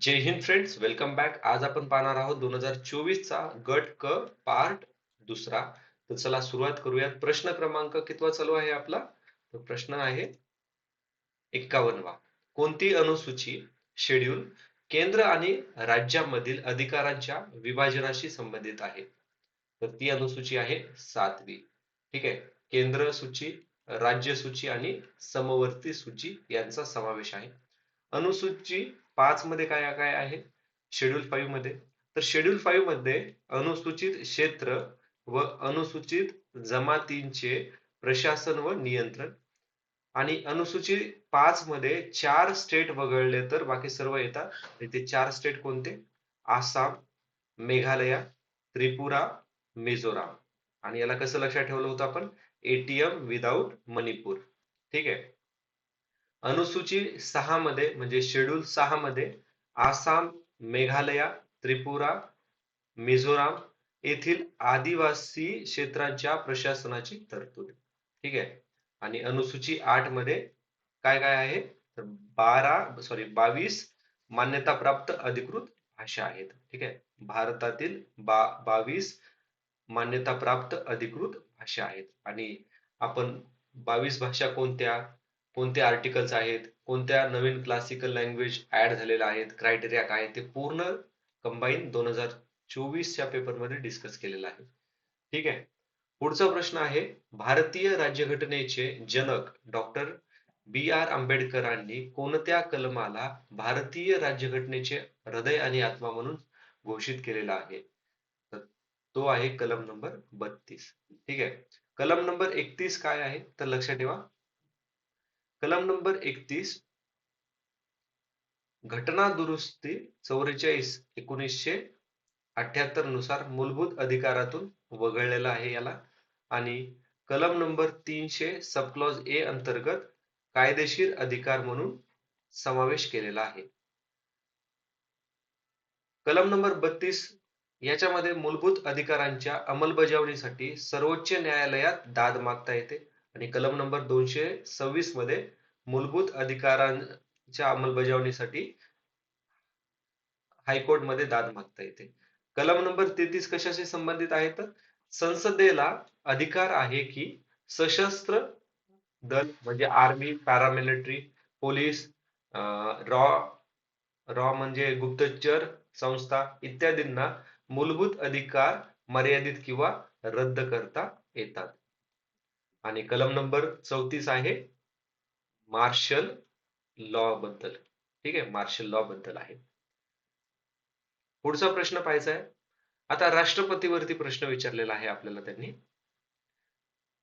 जय Hind friends, welcome back. आज आपण पाहणार आहोत 2024 चा गट क पार्ट दुसरा. तर चला सुरुवात करूयात. प्रश्न क्रमांक कितवा चालू आहे आपला? तर प्रश्न आहे 51वा. कोणती अनुसूची शेड्यूल केंद्र आणि राज्यामधील अधिकारांच्या विभाजनाशी संबंधित आहे? तर ती अनुसूची आहे 7वी. ठीक आहे. केंद्र सूची, राज्य सूची आणि समवर्ती सूची यांचा समावेश आहे. अनुसूची 5 मध्ये काय काय आहे? शेड्यूल 5 मध्ये. तर शेड्यूल 5 मध्ये अनुसूचित क्षेत्र व अनुसूचित जमातींचे प्रशासन व नियंत्रण, आणि अनुसूची 5 मध्ये 4 स्टेट वगळले तर बाकी सर्व येतात. ते 4 स्टेट कोणते? आसाम, मेघालय, त्रिपुरा, मिझोराम. आणि याला कसं लक्षात ठेवलं होतं आपण? ATM without Manipur. ठीक आहे. अनुसूची 6 मध्ये म्हणजे शेड्यूल 6 मध्ये आसाम, मेघालय, त्रिपुरा, मिझोराम येथील आदिवासी क्षेत्रांच्या प्रशासनाची तरतूद. ठीक आहे. आणि अनुसूची 8 मध्ये काय काय आहे? तर 22 मान्यताप्राप्त अधिकृत भाषा आहेत. ठीक आहे. भारतातील 22 मान्यताप्राप्त अधिकृत भाषा आहेत. आणि आपण 22 भाषा कोणत्या, कोणते आर्टिकल्स आहेत, कोणत्या नवीन क्लासिकल लँग्वेज ऍड झालेल्या आहेत, क्रायटेरिया काय आहे, ते पूर्ण कंबाईन 2024च्या पेपरमध्ये डिस्कस केलेलं आहे. ठीक आहे. पुढचा प्रश्न आहे, भारतीय राज्यघटनेचे जनक डॉक्टर बी आर आंबेडकरांनी कोणत्या कलमाला भारतीय राज्यघटनेचे हृदय आणि आत्मा म्हणून घोषित केलेला आहे? तर तो आहे कलम नंबर 32. ठीक आहे. कलम नंबर 31 काय आहे? तर लक्षात ठेवा. कलम नंबर 31 घटना दुरुस्ती 44/1978 नुसार मूलभूत अधिकारातून वगळलेला आहे याला. आणि कलम नंबर 300 सब क्लॉज ए अंतर्गत कायदेशीर अधिकार म्हणून समावेश केलेला आहे. कलम नंबर 32 याच्यामध्ये मूलभूत अधिकारांच्या अंमलबजावणीसाठी सर्वोच्च न्यायालयात दाद मागता येते. आणि कलम नंबर 226 मध्ये मूलभूत अधिकारांच्या अंमलबजावणीसाठी हायकोर्टमध्ये दाद मागता येते. कलम नंबर 33 कशाशी संबंधित आहे? तर संसदेला अधिकार आहे की सशस्त्र दल म्हणजे army, paramilitary, police, raw raw म्हणजे गुप्तचर संस्था इत्यादींना मूलभूत अधिकार मर्यादित किंवा रद्द करता येतात. आणि कलम नंबर 34 आहे मार्शल लॉ बद्दल. ठीक आहे. मार्शल लॉ बद्दल आहे. पुढचा प्रश्न पाहायचा आहे. आता राष्ट्रपतीवरती प्रश्न विचारलेला आहे आपल्याला त्यांनी.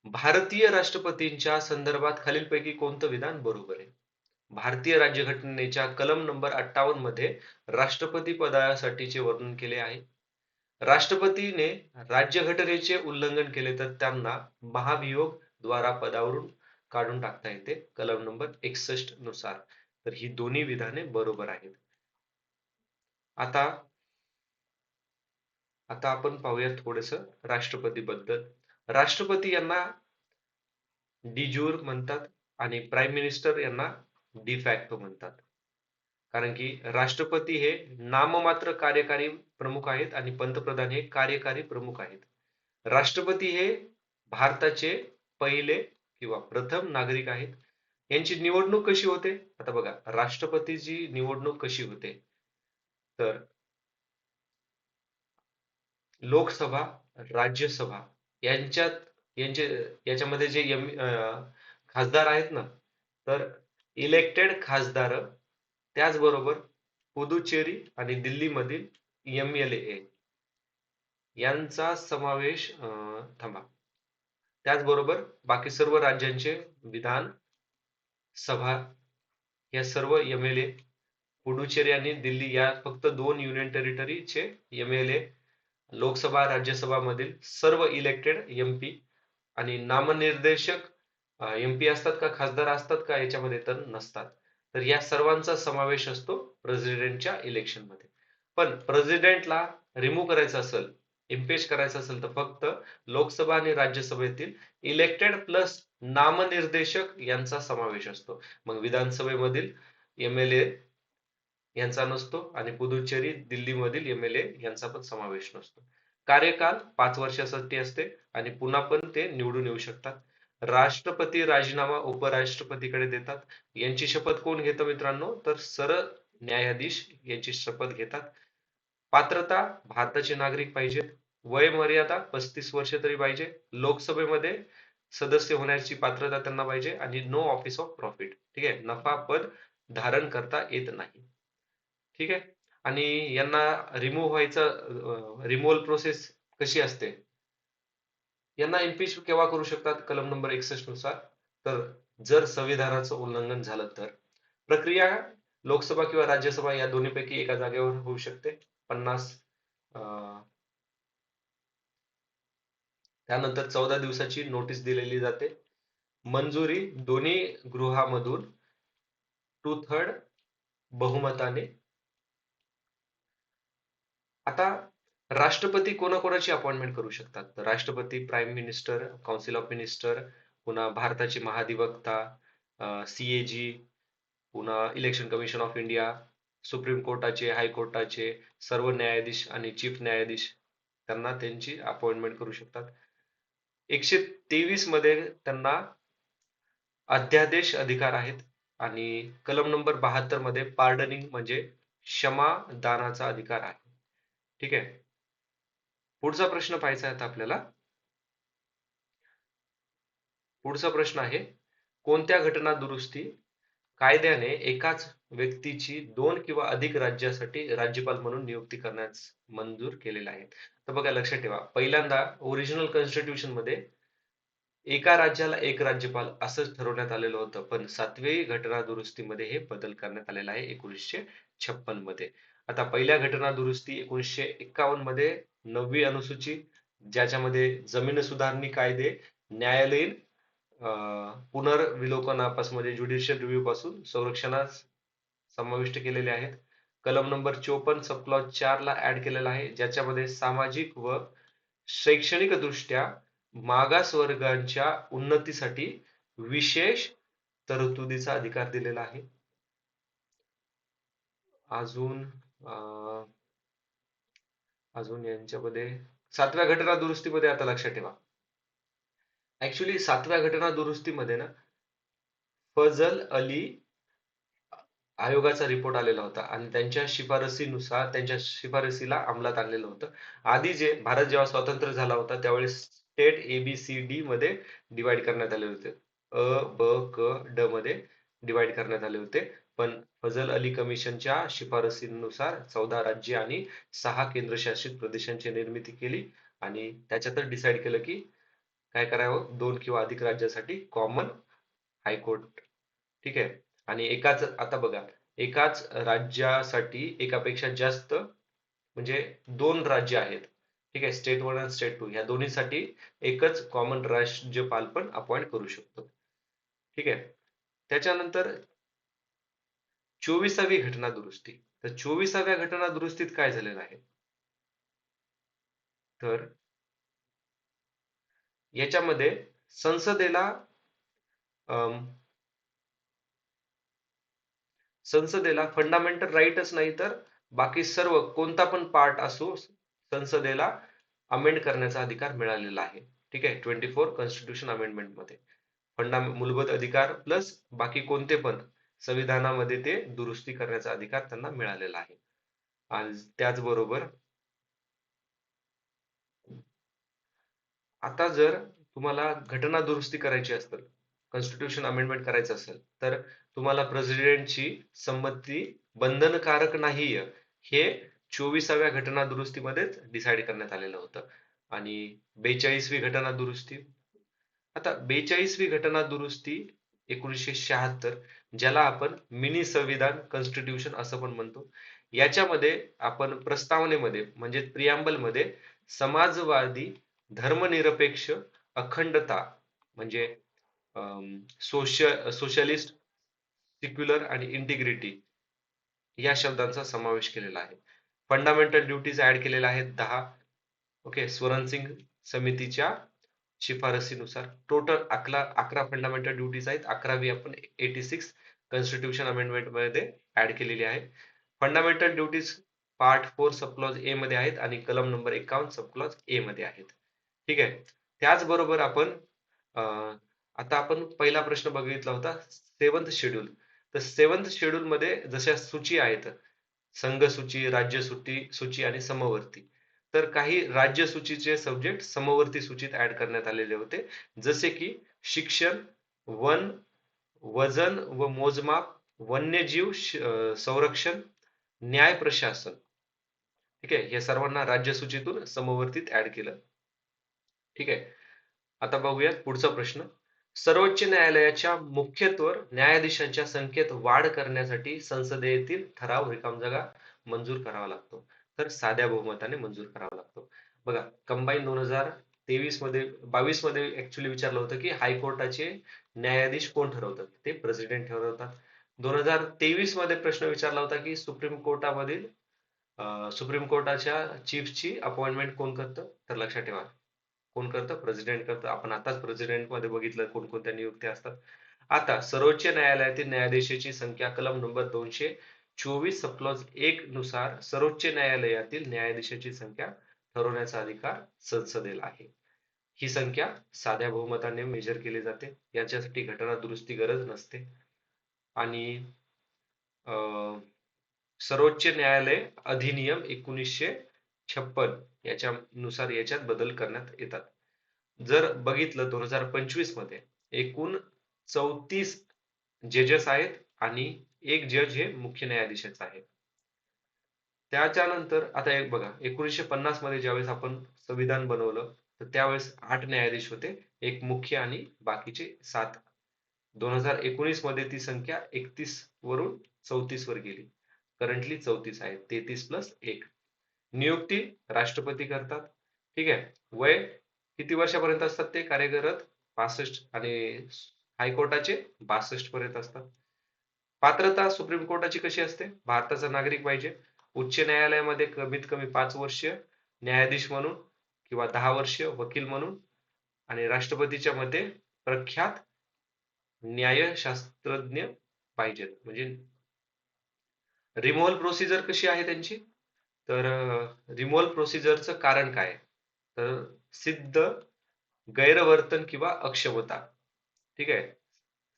भारतीय राष्ट्रपतींच्या संदर्भात खालीलपैकी कोणतं विधान बरोबर आहे? भारतीय राज्यघटनेच्या कलम नंबर 58 मध्ये राष्ट्रपती पदासाठीचे वर्णन केले आहे. राष्ट्रपतीने राज्यघटनेचे उल्लंघन केले तर त्यांना महाभियोग द्वारा पदावरून काढून टाकता येते, कलम नंबर 61 नुसार. तर ही दोन्ही विधाने बरोबर आहेत. आता आता आपण पाहूया थोडस राष्ट्रपती बद्दल. राष्ट्रपती यांना डिजूर म्हणतात आणि प्राईम मिनिस्टर यांना डिफॅक्टो म्हणतात. कारण की राष्ट्रपती हे नाममात्र कार्यकारी प्रमुख आहेत आणि पंतप्रधान हे कार्यकारी प्रमुख आहेत. राष्ट्रपती हे भारताचे पहिले किंवा प्रथम नागरिक आहेत. यांची निवडणूक कशी होते? आता बघा, राष्ट्रपतीची निवडणूक कशी होते? तर लोकसभा, राज्यसभा यांच्यात यांचे याच्यामध्ये जे खासदार आहेत ना, तर इलेक्टेड खासदार, त्याचबरोबर पुदुचेरी आणि दिल्लीमधील MLA यांचा समावेश थांबा. त्याचबरोबर बाकी सर्व राज्यांचे विधान सभा, या सर्व MLA, पुडुचेरी आणि दिल्ली या फक्त 2 युनियन टेरिटरीचे MLA, लोकसभा राज्यसभा मधील सर्व इलेक्टेड MP आणि नामनिर्देशक MP असतात का, खासदार असतात का याच्यामध्ये? तर नसतात. तर या सर्वांचा समावेश असतो प्रेसिडेंटच्या इलेक्शन मध्ये. पण प्रेसिडेंटला रिमूव्ह करायचं असेल, इम्पेच करायचं असेल, तर फक्त लोकसभा आणि राज्यसभेतील इलेक्टेड प्लस नामनिर्देशक यांचा समावेश असतो. मग विधानसभेमधील MLA यांचा नसतो आणि पुदुच्चेरी दिल्लीमधील MLA यांचा पण समावेश नसतो. कार्यकाल 5 वर्षासाठी असते आणि पुन्हा पण ते निवडून येऊ शकतात. राष्ट्रपती राजीनामा उपराष्ट्रपतीकडे देतात. यांची शपथ कोण घेतं मित्रांनो? तर सरन्यायाधीश यांची शपथ घेतात. पात्रता भारताचे नागरिक पाहिजेत. वय मर्यादा 35 वर्ष तरी पाहिजे. लोकसभेमध्ये सदस्य होण्याची पात्रता त्यांना पाहिजे आणि नो ऑफिस ऑफ प्रॉफिट. ठीक आहे, नफा पद धारण करता येत नाही. ठीक आहे. आणि यांना रिमूव्ह व्हायचं, रिमूव्हल प्रोसेस कशी असते? यांना इम्पीच केव्हा करू शकतात? कलम नंबर 61 नुसार. तर जर संविधानाचं उल्लंघन झालं तर. प्रक्रिया लोकसभा किंवा राज्यसभा या दोन्हीपैकी एका जागेवर होऊ शकते. 50 त्यानंतर 14 दिवसाची नोटीस दिलेली जाते. मंजुरी दोन्ही गृहामधून 2/3 बहुमताने. आता राष्ट्रपती कोणाकोणाची अपॉइंटमेंट करू शकतात? तर राष्ट्रपती, prime minister, council of minister, पुन्हा भारताचे महाधिवक्ता, CAG, पुन्हा election commission of India, supreme कोर्टाचे, हायकोर्टाचे सर्व न्यायाधीश आणि चीफ न्यायाधीश त्यांना त्यांची अपॉइंटमेंट करू शकतात. 123 मध्ये त्यांना अध्यादेश अधिकार आहेत आणि कलम नंबर 72 मध्ये पार्डनिंग म्हणजे क्षमादानाचा अधिकार आहे. ठीक आहे. पुढचा प्रश्न पाहायचा आहे आता आपल्याला. पुढचा प्रश्न आहे, कोणत्या घटना दुरुस्ती कायद्याने एकाच व्यक्तीची 2 किंवा अधिक राज्यासाठी राज्यपाल म्हणून नियुक्ती करण्यास मंजूर केलेल्या आहेत? तर बघा, लक्षात ठेवा, पहिल्यांदा ओरिजिनल कॉन्स्टिट्यूशन मध्ये एका राज्याला एक राज्यपाल असंच ठरवण्यात आलेलं होतं, पण 7वी घटना दुरुस्तीमध्ये हे बदल करण्यात आलेला आहे 1956 मध्ये. आता पहिल्या घटना दुरुस्ती 1951 मध्ये 9वी अनुसूची, ज्याच्यामध्ये जमीन सुधारणी कायदे, न्यायालयीन पुनर्विलोकनापासून म्हणजे ज्युडिशियल रिव्ह्यू पासून संरक्षणास समाविष्ट केलेले आहेत. कलम नंबर 54 सब क्लॉज 4 ला ऍड केलेला आहे, ज्याच्यामध्ये सामाजिक व शैक्षणिक दृष्ट्या मागास वर्गांच्या उन्नतीसाठी विशेष तरतुदीचा अधिकार दिलेला आहे. अजून अजून यांच्यामध्ये 7व्या घटना दुरुस्तीमध्ये आता लक्षात ठेवा, ऍक्च्युली 7व्या घटना दुरुस्तीमध्ये ना फजल अली आयोगाचा रिपोर्ट आलेला होता आणि त्यांच्या शिफारसीनुसार त्यांच्या शिफारसीला अंमलात आणलेलं होतं. आधी जे भारत जेव्हा स्वतंत्र झाला होता त्यावेळेस स्टेट ABCD मध्ये डिवाइड करण्यात आले होते. A, B, C, D मध्ये डिवाइड करण्यात आले होते. पण फजल अली कमिशनच्या शिफारसीनुसार 14 राज्ये आणि 6 केंद्रशासित प्रदेशांची निर्मिती केली आणि त्याच्यातच डिसाइड केलं की काय करावं, 2 किंवा अधिक राज्यासाठी कॉमन हायकोर्ट. ठीक आहे. आणि एकाच, आता बघा, एकाच राज्यासाठी एकापेक्षा जास्त म्हणजे 2 राज्य आहेत. ठीक आहे, स्टेट 1 आणि स्टेट 2 ह्या दोन्हीसाठी एकच कॉमन राज्यपाल पण अपॉइंट करू शकतो. ठीक आहे. त्याच्यानंतर 24वी घटना दुरुस्ती. तर 24व्या घटना दुरुस्तीत काय झालेलं आहे? तर याच्यामध्ये संसदेला संसदेला फंडामेंटल राईटच नाही तर बाकी सर्व कोणता पण पार्ट असो, संसदेला अमेंड करण्याचा अधिकार मिळालेला आहे. ठीक आहे, 24 कॉन्स्टिट्यूशन अमेंडमेंट मध्ये मूलभूत अधिकार प्लस बाकी कोणते पण संविधानामध्ये ते दुरुस्ती करण्याचा अधिकार त्यांना मिळालेला आहे. आणि त्याचबरोबर आता जर तुम्हाला घटना दुरुस्ती करायची असेल, कॉन्स्टिट्यूशन अमेंडमेंट करायचं असेल, तर तुम्हाला प्रेसिडेंटची संमती बंधनकारक नाहीये, हे 24व्या घटना दुरुस्तीमध्येच डिसाइड करण्यात आलेलं होतं. आणि 42वी घटना दुरुस्ती. आता 42वी घटना दुरुस्ती 1976, ज्याला आपण मिनी संविधान कॉन्स्टिट्यूशन असं पण म्हणतो, याच्यामध्ये आपण प्रस्तावनेमध्ये म्हणजे प्रिअम्बल मध्ये समाजवादी, धर्मनिरपेक्ष, अखंडता म्हणजे सोशलिस्ट, सिक्युलर आणि इंटिग्रिटी या शब्दांचा समावेश केलेला आहे. फंडामेंटल ड्युटीज ऍड केलेल्या आहेत 10. ओके, स्वरण सिंग समितीच्या शिफारसीनुसार टोटल 11 फंडामेंटल ड्युटीज आहेत. 11वी आपण 86 कॉन्स्टिट्यूशन अमेंडमेंट मध्ये ऍड केलेली आहे. Fundamental duties part 4 sub clause A मध्ये आहेत आणि कलम नंबर 51 सब क्लॉज ए मध्ये आहेत. ठीक आहे. त्याचबरोबर आपण आता आपण पहिला प्रश्न बघितला होता सेवन्थ शेड्यूल. तर सेवन्थ शेड्यूल मध्ये जशा सूची आहेत, संघ सूची, राज्य सूची आणि समवर्ती. तर काही राज्य सूचीचे सब्जेक्ट समवर्ती सूचीत ऍड करण्यात आलेले होते, जसे की शिक्षण, वन, वजन व मोजमाप, वन्यजीव संरक्षण, न्याय प्रशासन. ठीक आहे, हे सर्वांना राज्य सूचीतून समवर्तीत ऍड केलं. ठीक आहे. आता बघूयात पुढचा प्रश्न. सर्वोच्च न्यायालयाच्या मुख्यत्वर न्यायाधीशांच्या संख्येत वाढ करण्यासाठी संसदेतील ठराव रिकामजागा मंजूर करावा लागतो. तर साध्या बहुमताने मंजूर करावा लागतो. बघा, कंबाईन 2023 मध्ये 22 मध्ये ऍक्च्युली विचारलं होतं की हायकोर्टाचे न्यायाधीश कोण ठरवतात? ते प्रेसिडेंट ठरवतात. 2023 मध्ये प्रश्न विचारला होता की सुप्रीम कोर्टाच्या चीफची अपॉइंटमेंट कोण करतं? तर लक्षात ठेवा, कोण करतं? प्रेसिडेंट करतं. आपण आताच प्रेसिडेंट मध्ये बघितलं कोणकोणत्या नियुक्त्या असतात. आता सर्वोच्च न्यायालयातील न्यायाधीशाची संख्या कलम नंबर 224 सब क्लॉज 1 नुसार सर्वोच्च न्यायालयातील न्यायाधीशाची संख्या ठरवण्याचा अधिकार संसदेला आहे. ही संख्या साध्या बहुमताने मेजर केली जाते. याच्यासाठी घटना दुरुस्ती गरज नसते. आणि सर्वोच्च न्यायालय अधिनियम 1956 याच्यानुसार याच्यात बदल करण्यात येतात. जर बघितलं 2025 मध्ये एकूण 34 जजेस आहेत आणि एक जज हे मुख्य न्यायाधीशाचा आहे. त्याच्यानंतर आता एक बघा, 1950 मध्ये ज्यावेळेस आपण संविधान बनवलं तर त्यावेळेस 8 न्यायाधीश होते, एक मुख्य आणि बाकीचे 7. 2019 मध्ये ती संख्या 31 वरून 34 वर गेली. करंटली 34 आहे. 33 प्लस 1. नियुक्ती राष्ट्रपती करतात. ठीक आहे. वय किती वर्षापर्यंत असतात ते कार्यरत? 65. आणि हायकोर्टाचे 62 पर्यंत असतात. पात्रता सुप्रीम कोर्टाची कशी असते? भारताचा नागरिक पाहिजे, उच्च न्यायालयामध्ये कमीत कमी 5 वर्ष न्यायाधीश म्हणून किंवा 10 वर्ष वकील म्हणून, आणि राष्ट्रपतीच्या मते प्रख्यात न्यायशास्त्रज्ञ पाहिजेत. म्हणजे रिमूव्हल प्रोसिजर कशी आहे त्यांची? तर रिमूव्हल प्रोसिजरचं कारण काय? तर सिद्ध गैरवर्तन किंवा अक्षमता. ठीक आहे.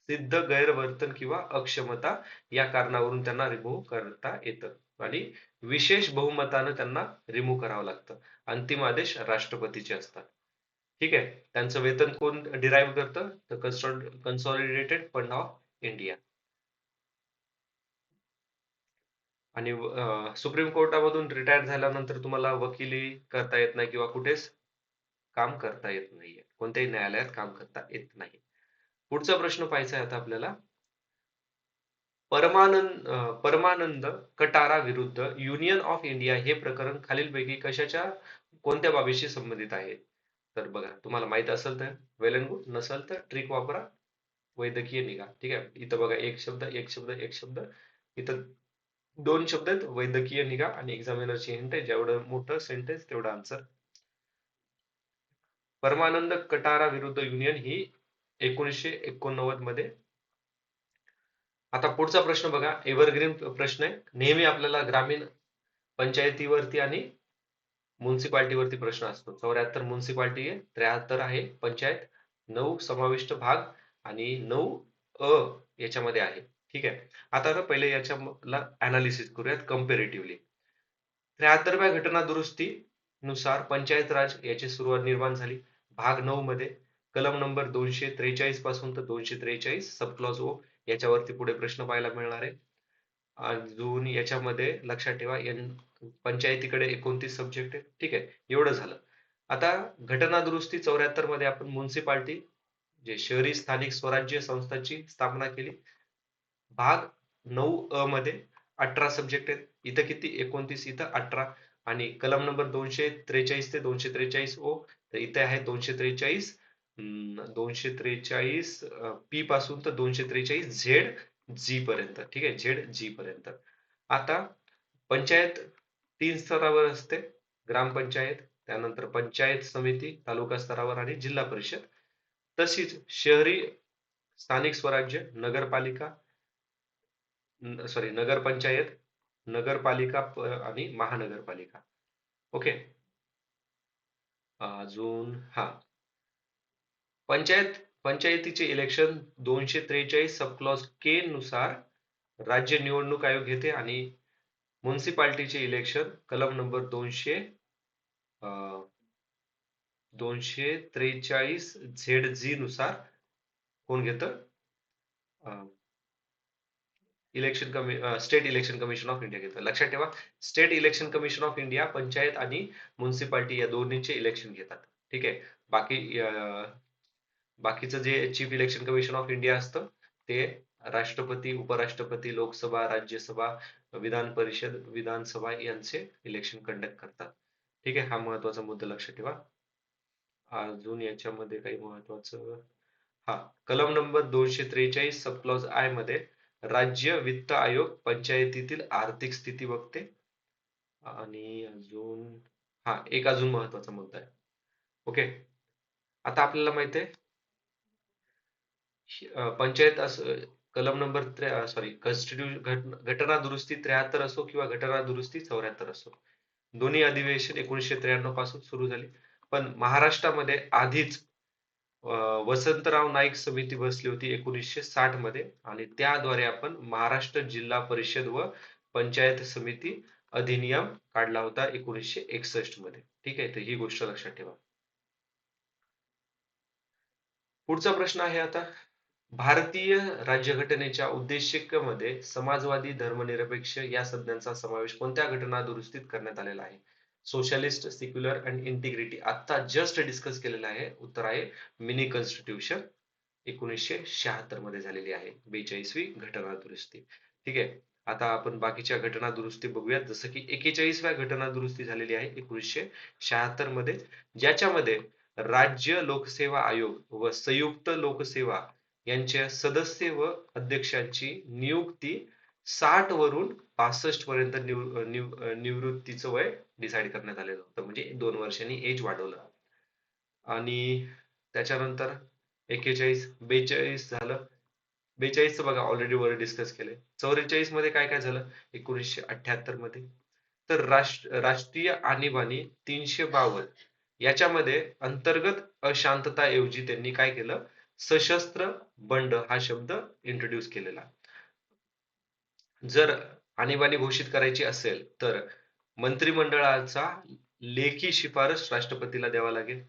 सिद्ध गैरवर्तन किंवा अक्षमता या कारणावरून त्यांना रिमूव्ह करता येतं आणि विशेष बहुमतानं त्यांना रिमूव्ह करावं लागतं. अंतिम आदेश राष्ट्रपतीचे असतात. ठीक आहे. त्यांचं वेतन कोण डिराईव्ह करतं? तर कन्सॉलिडेटेड फंड ऑफ इंडिया. आणि सुप्रीम कोर्टामधून रिटायर झाल्यानंतर तुम्हाला वकिली करता येत नाही किंवा कुठेच काम करता येत नाहीये. कोणत्याही न्यायालयात काम करता येत नाही. पुढचा प्रश्न पाहायचा आहे आता आपल्याला. परमानंद कटारा विरुद्ध युनियन ऑफ इंडिया हे प्रकरण खालीलपैकी कशाच्या कोणत्या बाबीशी संबंधित आहे? तर बघा, तुम्हाला माहित असेल तर वेल अँड गुड, नसेल तर ट्रिक वापरा, वैद्यकीय निगा. ठीक आहे. इथं बघा, एक शब्द एक शब्द एक शब्द, इथं 2 शब्द आहेत, वैद्यकीय निगा आणि एक्झामिनरची हिंट आहे. जेवढं मोठं सेंटेन्स तेवढं आन्सर. परमानंद कटारा विरुद्ध युनियन ही 1989 मध्ये. आता पुढचा प्रश्न बघा, एव्हरग्रीन प्रश्न आहे. नेहमी आपल्याला ग्रामीण पंचायतीवरती आणि म्युन्सिपाल्टीवरती प्रश्न असतो. 74 म्युन्सिपाल्टी आहे, 73 आहे पंचायत, 9 समाविष्ट भाग आणि 9 अ याच्यामध्ये आहे. ठीक आहे. आता पहिले याच्याला अनालिसिस करूयात कंपॅरेटिव्हली. 73व्या घटना दुरुस्ती नुसार पंचायत राज याची सुरुवात निर्माण झाली भाग 9 मध्ये. कलम नंबर 243 पासून तर 243 सब क्लॉज ओ याच्यावरती पुढे प्रश्न पाहायला मिळणार आहे. अजून याच्यामध्ये लक्षात ठेवा, पंचायतीकडे 29 सब्जेक्ट आहे. ठीक आहे. एवढं झालं. आता घटना दुरुस्ती 74 मध्ये आपण म्युन्सिपाल्टी जे शहरी स्थानिक स्वराज्य संस्थांची स्थापना केली. भाग 9 अ मध्ये 18 सब्जेक्ट आहेत. इथं किती? 29, इथं 18. आणि कलम नंबर 243 ते 243 ओ, तर इथे आहे 243, 243 पी पासून तर 243 झेड जी पर्यंत. ठीक आहे, झेड जी पर्यंत. आता पंचायत 3 स्तरावर असते. ग्रामपंचायत, त्यानंतर पंचायत समिती तालुका स्तरावर आणि जिल्हा परिषद. तशीच शहरी स्थानिक स्वराज्य नगरपालिका, सॉरी नगरपंचायत, नगरपालिका आणि महानगरपालिका. ओके. अजून हा पंचायतीचे इलेक्शन 243 सब क्लॉज के नुसार राज्य निवडणूक आयोग घेते आणि म्युन्सिपाल्टीचे इलेक्शन कलम नंबर 243 ZG नुसार कोण घेतं? State election commission of India घेतं. लक्षात ठेवा, state election commission of India panchayat आणि म्युन्सिपाल्टी या दोन्हीचे इलेक्शन घेतात. ठीक आहे. बाकीचं जे chief election commission of India असतं ते राष्ट्रपती, उपराष्ट्रपती, लोकसभा, राज्यसभा, विधान परिषद, विधानसभा यांचे इलेक्शन कंडक्ट करतात. ठीक आहे. हा महत्वाचा मुद्दा लक्षात ठेवा. अजून याच्यामध्ये काही महत्वाचं, हा कलम नंबर 243 सब क्लॉज आय मध्ये राज्य वित्त आयोग पंचायतीतील आर्थिक स्थिती बघते. आणि अजून हा एक अजून महत्वाचा मुद्दा आहे. ओके. आता आपल्याला माहिती आहे पंचायत कलम नंबर घटना दुरुस्ती 73 असो किंवा घटना दुरुस्ती 74 असो, दोन्ही अधिवेशन 1993 पासून सुरू झाली. पण महाराष्ट्रामध्ये आधीच वसंतराव नाईक समिती बसली होती 1960 मध्ये आणि त्याद्वारे आपण महाराष्ट्र जिल्हा परिषद व पंचायत समिती अधिनियम काढला होता 1961 मध्ये. ठीक आहे. तर ही गोष्ट लक्षात ठेवा. पुढचा प्रश्न आहे आता, भारतीय राज्यघटनेच्या उद्देशिकेमध्ये समाजवादी, धर्मनिरपेक्ष या संज्ञांचा समावेश कोणत्या घटना दुरुस्तीत करण्यात आलेला आहे? सोशलिस्ट, सेक्युलर अँड इंटिग्रिटी आता जस्ट डिस्कस केलेला आहे. उत्तर आहे मिनी कॉन्स्टिट्यूशन 1976 मध्ये झालेली आहे 42वी घटना दुरुस्ती. ठीक आहे. आता आपण बाकीच्या घटना दुरुस्ती बघूयात. जसं की 41व्या घटना दुरुस्ती झालेली आहे 1976 मध्ये, ज्याच्यामध्ये राज्य लोकसेवा आयोग व संयुक्त लोकसेवा यांच्या सदस्य व अध्यक्षांची नियुक्ती 60 वरून 65 पर्यंत निवृत्तीचं वय डिसाईड करण्यात आलेलं होतं. म्हणजे 2 वर्षांनी एज वाढवलं. आणि त्याच्यानंतर 41, 42 झालं. 42 बघा ऑलरेडी वर डिस्कस केले. 44 मध्ये काय काय झालं 1978 मध्ये? तर राष्ट्रीय आणीबाणी 352 याच्यामध्ये अंतर्गत अशांतता ऐवजी त्यांनी काय केलं, सशस्त्र बंड हा शब्द इंट्रोड्यूस केलेला. जर आणीबाणी घोषित करायची असेल तर मंत्रिमंडळाचा लेखी शिफारस राष्ट्रपतीला द्यावा लागेल.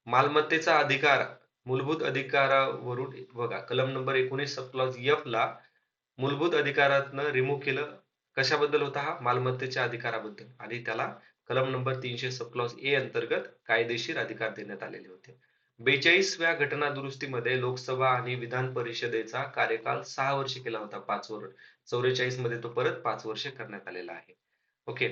मालमत्तेचा अधिकार मूलभूत अधिकारावरून बघा कलम नंबर 19 सब क्लॉज F ला मूलभूत अधिकारातनं रिमूव्ह केलं. कशाबद्दल होता हा? मालमत्तेच्या अधिकाराबद्दल. आणि त्याला कलम नंबर 300 सब क्लॉज A अंतर्गत कायदेशीर अधिकार देण्यात आलेले होते. 42व्या घटना दुरुस्तीमध्ये लोकसभा आणि विधान परिषदेचा कार्यकाल 6 वर्ष केला होता 5 वर. 44 मध्ये तो परत 5 वर्ष करण्यात आलेला आहे. ओके.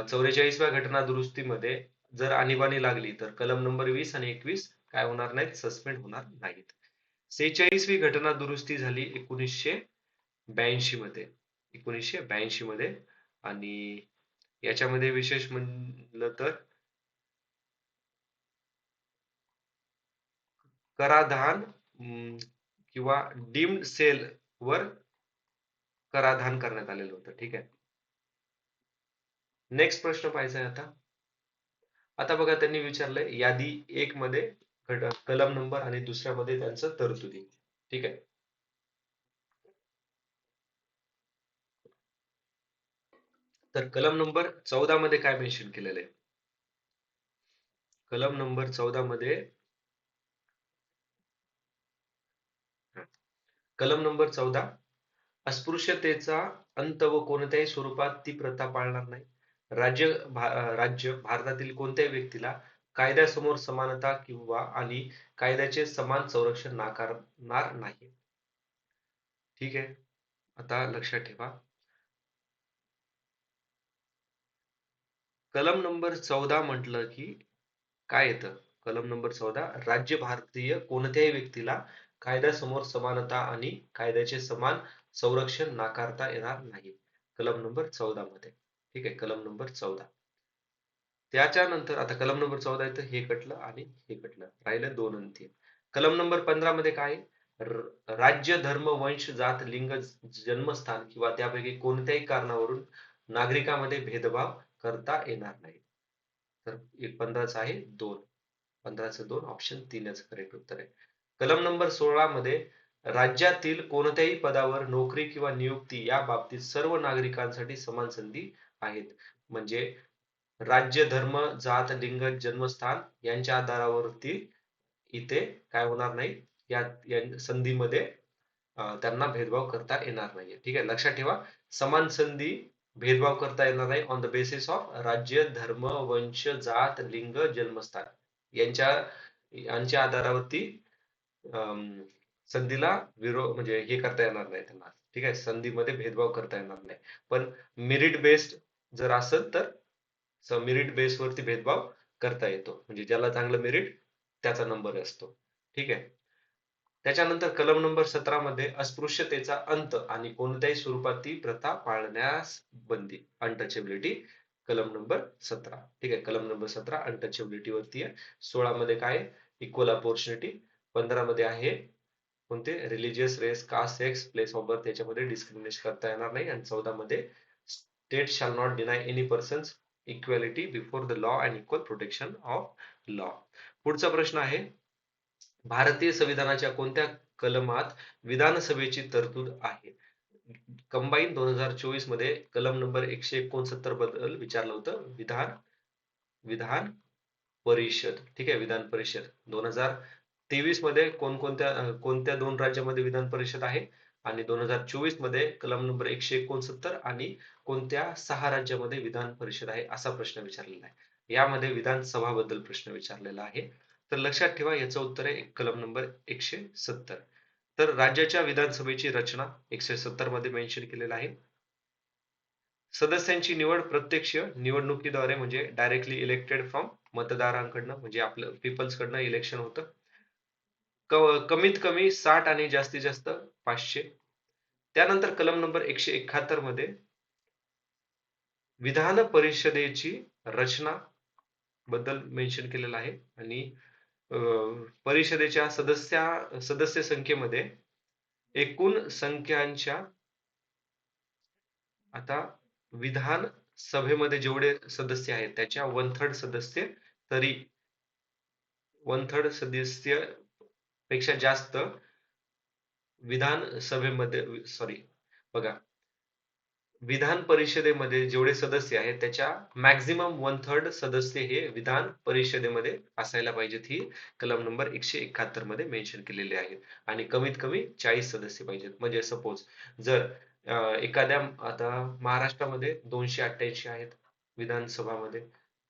44व्या घटना दुरुस्तीमध्ये जर आणीबाणी लागली तर कलम नंबर 20 आणि 21 काय होणार नाहीत, सस्पेंड होणार नाहीत. 46वी घटना दुरुस्ती झाली 1982 मध्ये. 1982 मध्ये आणि याच्यामध्ये विशेष म्हणलं तर कराधान किंवा डीम्ड सेल वर कराधान करण्यात आलेलं होतं. ठीक आहे. नेक्स्ट प्रश्न पाहायचा आहे आता. आता बघा त्यांनी विचारलंय यादी 1 मध्ये कलम नंबर आणि दुसऱ्यामध्ये त्यांचं तरतुदी. ठीक आहे. तर कलम नंबर 14 मध्ये काय मेन्शन केलेलं आहे? कलम नंबर 14 मध्ये कलम नंबर 14 अस्पृश्यतेचा अंत व कोणत्याही स्वरूपात ती प्रथा पाळणार नाही. राज्य भारतातील कोणत्याही व्यक्तीला कायद्यासमोर समानता किंवा आणि कायद्याचे समान संरक्षण नाकारणार नाही. ठीक आहे. आता लक्षात ठेवा कलम नंबर 14 म्हटलं की काय येतं? कलम नंबर 14 राज्य भारतीय कोणत्याही व्यक्तीला कायद्यासमोर समानता आणि कायद्याचे समान संरक्षण नाकारता येणार नाही. कलम नंबर 14 मध्ये. ठीक आहे. कलम नंबर 14. त्याच्यानंतर आता कलम नंबर 14 येतं, हे कटलं आणि हे कटलं, राहिलं 2 आणि 3. कलम नंबर 15 मध्ये काय? राज्य, धर्म, वंश, जात, लिंग, जन्मस्थान किंवा त्यापैकी कोणत्याही कारणावरून नागरिकांमध्ये भेदभाव करता येणार नाही. तर 15च आहे 2. 15चं 2 ऑप्शन 3च करेक्ट उत्तर आहे. कलम नंबर 16 मध्ये राज्यातील कोणत्याही पदावर नोकरी किंवा नियुक्ती या बाबतीत सर्व नागरिकांसाठी समान संधी आहेत. म्हणजे राज्य, धर्म, जात, लिंग, जन्मस्थान यांच्या आधारावरती इथे काय होणार नाही, या संधीमध्ये त्यांना भेदभाव करता येणार नाही. ठीक आहे, लक्षात ठेवा. समान संधी, भेदभाव करता येणार नाही ऑन द बेसिस ऑफ राज्य, धर्म, वंश, जात, लिंग, जन्मस्थान यांच्या यांच्या आधारावरती अम, संधीला म्हणजे हे करता येणार नाही त्यांना. ठीक आहे, संधीमध्ये भेदभाव करता येणार नाही. पण मेरिट बेस्ड जर असेल तर मेरिट बेस वरती भेदभाव करता येतो. म्हणजे ज्याला चांगलं मेरिट त्याचा नंबर असतो. ठीक आहे. त्याच्यानंतर कलम नंबर 17 मध्ये अस्पृश्यतेचा अंत आणि कोणत्याही स्वरूपात ती प्रथा पाळण्यास बंदी, अनटचेबिलिटी. कलम नंबर 17. ठीक आहे, कलम नंबर 17 अनटचेबिलिटी वरती आहे. 16 मध्ये काय, इक्वल अपॉर्च्युनिटी. 15 मध्ये आहे कोणते, religious, race, caste, sex, place of birth, त्याच्यामध्ये डिस्क्रिमिनेशन करता येणार नाही. आणि 14 मध्ये state shall not deny any person's equality before the law and equal protection of law. पुढचा प्रश्न आहे, भारतीय संविधानाच्या कोणत्या कलमात विधानसभेची तरतूद आहे? कंबाईन 2024 मध्ये कलम नंबर 169 बद्दल विचारलं होतं. विधान परिषद. ठीक आहे, विधान परिषद 2023 मध्ये कोणत्या 2 राज्यामध्ये विधान परिषद आहे, आणि 2024 मध्ये कलम नंबर 169 आणि कोणत्या 6 राज्यामध्ये विधान परिषद आहे, असा प्रश्न विचारलेला आहे. यामध्ये विधानसभा बद्दल प्रश्न विचारलेला आहे. तर लक्षात ठेवा, याचं उत्तर आहे कलम नंबर 170. तर राज्याच्या विधानसभेची रचना 170 मध्ये मेन्शन केलेलं आहे. सदस्यांची निवड प्रत्यक्ष निवडणुकीद्वारे, म्हणजे डायरेक्टली इलेक्टेड फ्रॉम मतदारांकडनं, म्हणजे आपलं पीपल्स कडनं इलेक्शन होतं. कमीत कमी 60 आणि जास्तीत जास्त 500. त्यानंतर कलम नंबर 171 मध्ये विधान परिषदेची रचना बद्दल मेन्शन केलेलं आहे. आणि परिषदेच्या सदस्य संख्येमध्ये एकूण संख्यांच्या, आता विधान सभेमध्ये जेवढे सदस्य आहेत त्याच्या 1/3 सदस्य, तरी 1/3 सदस्य पेक्षा जास्त विधान सभेमध्ये, सॉरी, बघा, विधान परिषदेमध्ये जेवढे सदस्य आहेत त्याच्या मॅक्झिमम 1/3 सदस्य हे विधान परिषदेमध्ये असायला पाहिजेत, ही कलम नंबर 171 मध्ये मेन्शन केलेले आहे. आणि कमीत कमी 40 सदस्य पाहिजेत. म्हणजे सपोज जर एखाद्या, आता महाराष्ट्रामध्ये 288 आहेत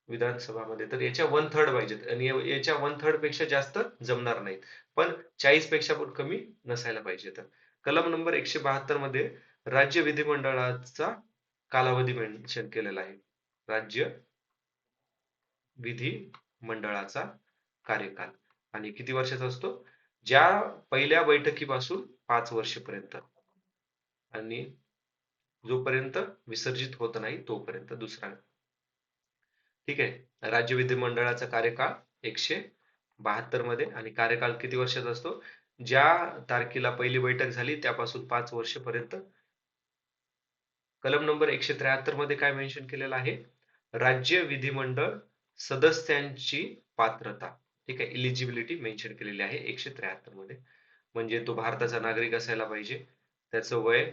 विधानसभामध्ये, तर याच्या 1/3 पाहिजेत, आणि याच्या 1/3 पेक्षा जास्त जमणार नाहीत. पण 40 पेक्षा पण कमी नसायला पाहिजे. तर कलम नंबर 172 मध्ये राज्य विधिमंडळाचा कालावधी मेन्शन केलेला आहे. राज्य विधिमंडळाचा कार्यकाल आणि किती वर्षाचा असतो? ज्या पहिल्या बैठकीपासून 5 वर्षपर्यंत, आणि जोपर्यंत विसर्जित होत नाही तोपर्यंत दुसरा. ठीक आहे, राज्य विधिमंडळाचा कार्यकाळ 172 मध्ये, आणि कार्यकाल किती वर्षाचा असतो? ज्या तारखेला पहिली बैठक झाली त्यापासून 5 वर्षपर्यंत. कलम नंबर 173 मध्ये काय मेन्शन केलेलं आहे? राज्य विधिमंडळ सदस्यांची पात्रता. ठीक आहे, इलिजिबिलिटी मेन्शन केलेली आहे 173 मध्ये. म्हणजे तो भारताचा नागरिक असायला पाहिजे, त्याचं वय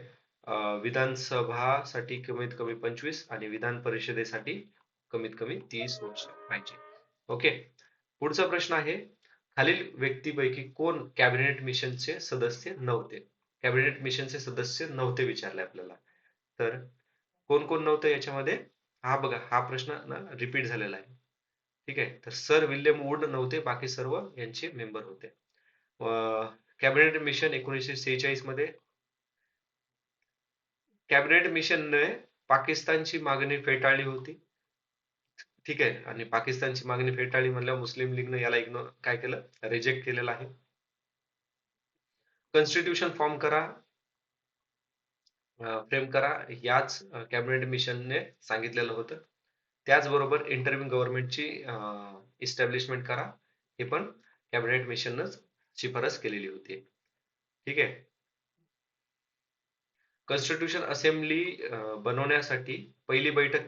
विधानसभासाठी कमीत कमी 25 आणि विधान परिषदेसाठी कमीत कमी 30 वर्ष पाहिजे. ओके, पुढचा प्रश्न आहे, खालील व्यक्तीपैकी कोण कॅबिनेट मिशनचे सदस्य नव्हते? कॅबिनेट मिशनचे सदस्य नव्हते विचारले आपल्याला. तर कोण कोण नव्हतं याच्यामध्ये? हा बघा, हा प्रश्न ना रिपीट झालेला आहे. ठीक आहे, तर सर विल्यम वूड नव्हते, बाकी सर्व यांचे मेंबर होते. कॅबिनेट मिशन 1946 मध्ये, कॅबिनेट मिशनने पाकिस्तानची मागणी फेटाळली होती. ठीक आहे, आणि पाकिस्तानची मागणी फेटाळली म्हणल्यावर मुस्लिम लीगने याला इग्नोर काय केलं, रिजेक्ट केलेलं आहे. कॉन्स्टिट्यूशन फॉर्म करा, फ्रेम करा, याच कॅबिनेट मिशनने सांगितलेलं होतं. त्याचबरोबर इंटरिम गव्हर्नमेंटची इस्टॅब्लिशमेंट करा, हे पण कॅबिनेट मिशननंच शिफारस केलेली होती. ठीक आहे. कॉन्स्टिट्यूशन असेंब्ली बनवण्यासाठी पहिली बैठक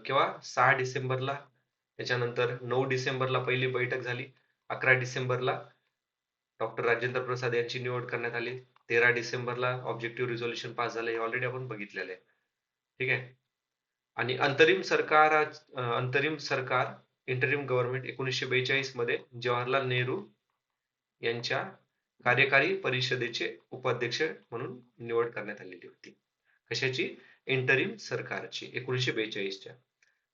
केव्हा? 6 डिसेंबरला. त्याच्यानंतर 9 डिसेंबरला पहिली बैठक झाली. 11 डिसेंबरला डॉक्टर राजेंद्र प्रसाद यांची निवड करण्यात आली. 13 डिसेंबरला ऑब्जेक्टिव्ह रिझोल्युशन पास झालं, हे ऑलरेडी आपण बघितलेलं आहे. ठीक आहे. आणि अंतरिम सरकार इंटरिम गव्हर्नमेंट 1942 मध्ये जवाहरलाल नेहरू यांच्या कार्यकारी परिषदेचे उपाध्यक्ष म्हणून निवड करण्यात आलेली होती. कशाची? इंटरिम सरकारची 1942च्या.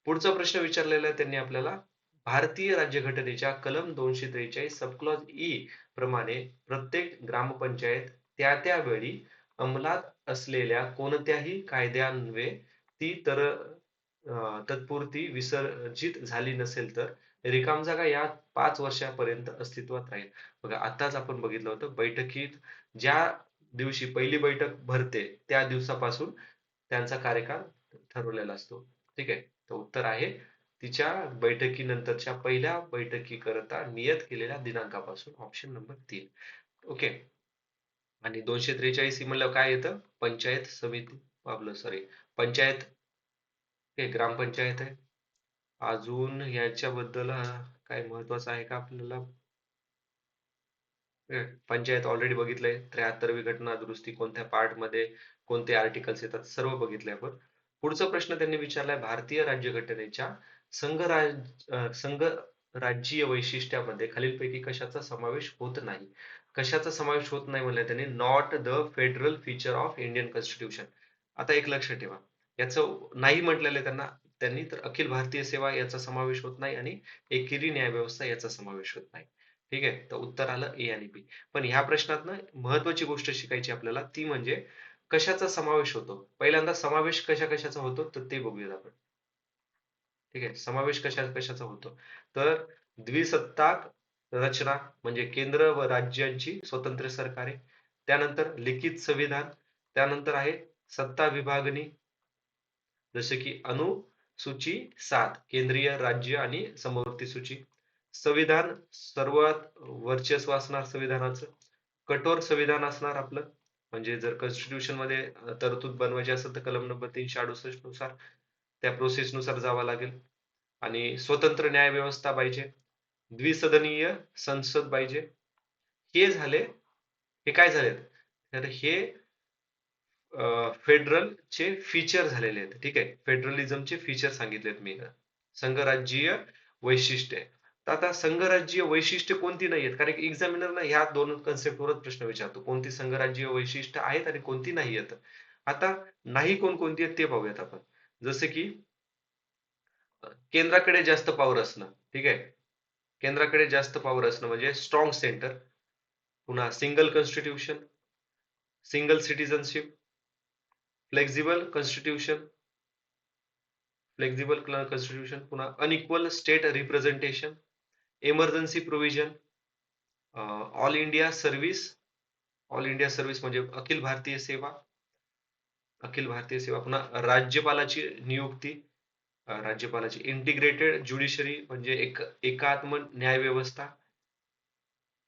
पुढचा प्रश्न विचारलेला आहे त्यांनी आपल्याला, भारतीय राज्यघटनेच्या कलम 243 सबक्लॉज ई प्रमाणे प्रत्येक ग्रामपंचायत त्या त्या वेळी अंमलात असलेल्या कोणत्याही कायद्यान्वये ती तत्पुरती विसर्जित झाली नसेल तर रिकाम जागा या 5 वर्षापर्यंत अस्तित्वात राहील. बघा, आताच आपण बघितलं होतं, बैठकीत ज्या दिवशी पहिली बैठक भरते त्या दिवसापासून त्यांचा कार्यकाळ ठरवलेला असतो. ठीक आहे. तर उत्तर आहे तिच्या बैठकीनंतरच्या पहिल्या बैठकीकरता नियत केलेल्या दिनांकापासून, ऑप्शन नंबर 3. ओके. आणि 243 म्हणल्यावर काय येतं? पंचायत समिती, आपलं सॉरी, पंचायत, हे ग्रामपंचायत आहे. अजून याच्याबद्दल काय महत्वाचं आहे का आपल्याला? पंचायत ऑलरेडी बघितलंय. 73वी घटना दुरुस्ती कोणत्या पार्ट मध्ये, कोणते आर्टिकल्स येतात, सर्व बघितलंय आपण. पुढचा प्रश्न त्यांनी विचारलाय, भारतीय राज्यघटनेच्या संघ राज्यीय वैशिष्ट्यामध्ये खालीलपैकी कशाचा समावेश होत नाही? कशाचा समावेश होत नाही म्हणलं त्यांनी? Not the federal feature of Indian constitution. आता एक लक्षात ठेवा, याचं नाही म्हटलेलं आहे त्यांनी तर अखिल भारतीय सेवा याचा समावेश होत नाही आणि एकेरी न्याय व्यवस्था याचा समावेश होत नाही. ठीक आहे. तर उत्तर आलं ए आणि बी. पण ह्या प्रश्नात ना महत्वाची गोष्ट शिकायची आपल्याला, ती म्हणजे कशाचा समावेश होतो. पहिल्यांदा समावेश कशा कशाचा होतो तर ते बघूयात आपण. ठीक आहे. समावेश कशा कशाचा होतो तर द्विसत्ताक रचना, म्हणजे केंद्र व राज्यांची स्वतंत्र सरकारे, त्यानंतर लिखित संविधान, त्यानंतर आहे सत्ता विभागणी, जसे की अनुसूची 7 केंद्रीय, राज्य आणि समवर्ती सूची, संविधान सर्वात वर्चस्व असणार संविधानाचं, कठोर संविधान असणार आपलं, म्हणजे जर कॉन्स्टिट्यूशन मध्ये तरतूद बनवायची असेल तर कलम नंबर 368 नुसार त्या प्रोसेस नुसार जावं लागेल. आणि स्वतंत्र न्याय व्यवस्था पाहिजे, द्विसदनीय संसद पाहिजे. हे झाले, हे काय झाले तर हे फेडरलचे फीचर झालेले आहेत. ठीक आहे. फेडरलिझमचे फीचर सांगितलेत मी. संघराज्यीय वैशिष्ट्ये. तर आता संघराज्यीय वैशिष्ट्य कोणती नाही आहेत, कारण की एक्झामिनर ना ह्या दोन कन्सेप्टवरच प्रश्न विचारतो, कोणती संघराज्यीय वैशिष्ट्य आहेत आणि कोणती नाही आहेत. आता नाही कोणकोणती आहेत ते पाहूयात आपण. जसे की केंद्राकडे जास्त पॉवर असणं. ठीक आहे. केंद्राकडे जास्त पॉवर असणं म्हणजे स्ट्रॉंग सेंटर, पुन्हा single constitution, single citizenship, flexible constitution, पुन्हा unequal state representation, emergency provision, all India service, all India service म्हणजे अखिल भारतीय सेवा, पुन्हा राज्यपालाची नियुक्ती, राज्यपालाची इंटिग्रेटेड ज्युडिशरी म्हणजे एकात्म न्याय व्यवस्था.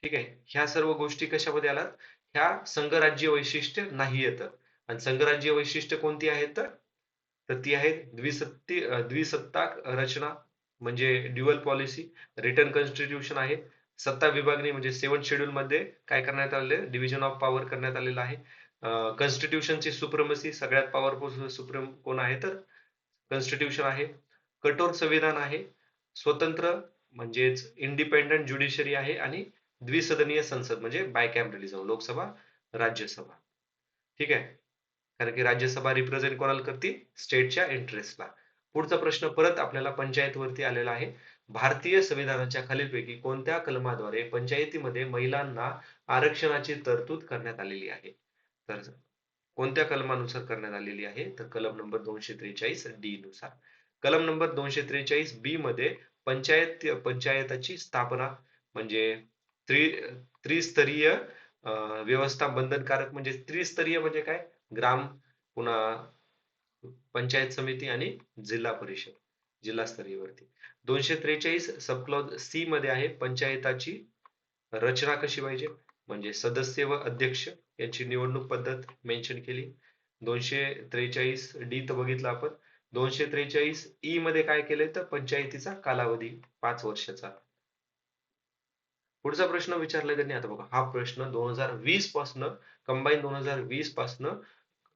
ठीक आहे. ह्या सर्व गोष्टी कशामध्ये आलात? ह्या संघराज्य वैशिष्ट्य नाही येतं. आणि संघराज्य वैशिष्ट्य कोणती आहेत तर ती आहेत द्विसत्ताक रचना म्हणजे ड्युअल पॉलिसी, रिटर्न कॉन्स्टिट्यूशन आहे, सत्ता विभागणी म्हणजे 7 शेड्यूल मध्ये काय करण्यात आले, डिव्हिजन ऑफ पॉवर करण्यात आलेलं आहे. कॉन्स्टिट्यूशनची सुप्रमसी, सगळ्यात पॉवरफुल सुप्रीम कोण आहे तर कॉन्स्टिट्यूशन आहे. कठोर संविधान आहे, स्वतंत्र म्हणजेच इंडिपेंडंट ज्युडिशरी आहे, आणि द्विसदनीय संसद म्हणजे बायकॅम्ब्रलिझम, लोकसभा राज्यसभा. ठीक आहे. कारण की राज्यसभा रिप्रेझेंट कोणाला करते? स्टेटच्या इंटरेस्टला. पुढचा प्रश्न परत आपल्याला पंचायत वरती आलेला आहे. भारतीय संविधानाच्या खालीलपैकी कोणत्या कलमाद्वारे पंचायतीमध्ये महिलांना आरक्षणाची तरतूद करण्यात आलेली आहे? तर कोणत्या कलमानुसार करण्यात आलेली आहे तर कलम नंबर 243 डी नुसार. कलम नंबर 243 बी मध्ये पंचायताची स्थापना म्हणजे त्रि त्रिस्तरीय व्यवस्था बंधनकारक, म्हणजे त्रिस्तरीय म्हणजे काय? ग्राम, पुन्हा पंचायत समिती आणि जिल्हा परिषद, जिल्हा स्तरीयवरती. 243 सबक्लॉज सी मध्ये आहे पंचायताची रचना कशी पाहिजे, म्हणजे सदस्य व अध्यक्ष, यांची निवडणूक पद्धत मेन्शन केली. 243 डी तर बघितलं आपण. 243 ई मध्ये काय केलंय तर पंचायतीचा कालावधी 5 वर्षाचा. पुढचा प्रश्न विचारलाय त्यांनी. आता बघा, हा प्रश्न 2020 पासनं, कंबाईन 2020 पासनं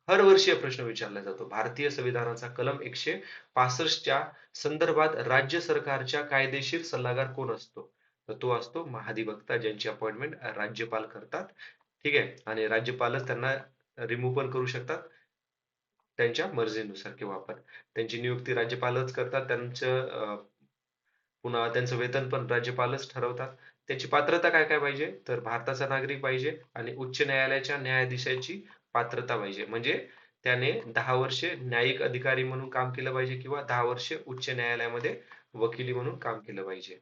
हर वर्षीय प्रश्न विचारला जातो. भारतीय संविधानाचा कलम 165 च्या संदर्भात राज्य सरकारच्या कायदेशीर सल्लागार कोण असतो? तर तो असतो महाधिवक्ता, ज्यांची अपॉइंटमेंट राज्यपाल करतात. ठीक आहे, आणि राज्यपालच त्यांना रिमूव्ह पण करू शकतात त्यांच्या मर्जीनुसार, किंवा आपण त्यांची नियुक्ती राज्यपालच करतात. पुन्हा त्यांचं वेतन पण राज्यपालच ठरवतात. त्याची पात्रता काय काय पाहिजे तर भारताचा नागरिक पाहिजे आणि उच्च न्यायालयाच्या न्यायाधीशाची पात्रता पाहिजे. म्हणजे त्याने 10 वर्षे न्यायिक अधिकारी म्हणून काम केलं पाहिजे किंवा 10 वर्षे उच्च न्यायालयामध्ये वकिली म्हणून काम केलं पाहिजे.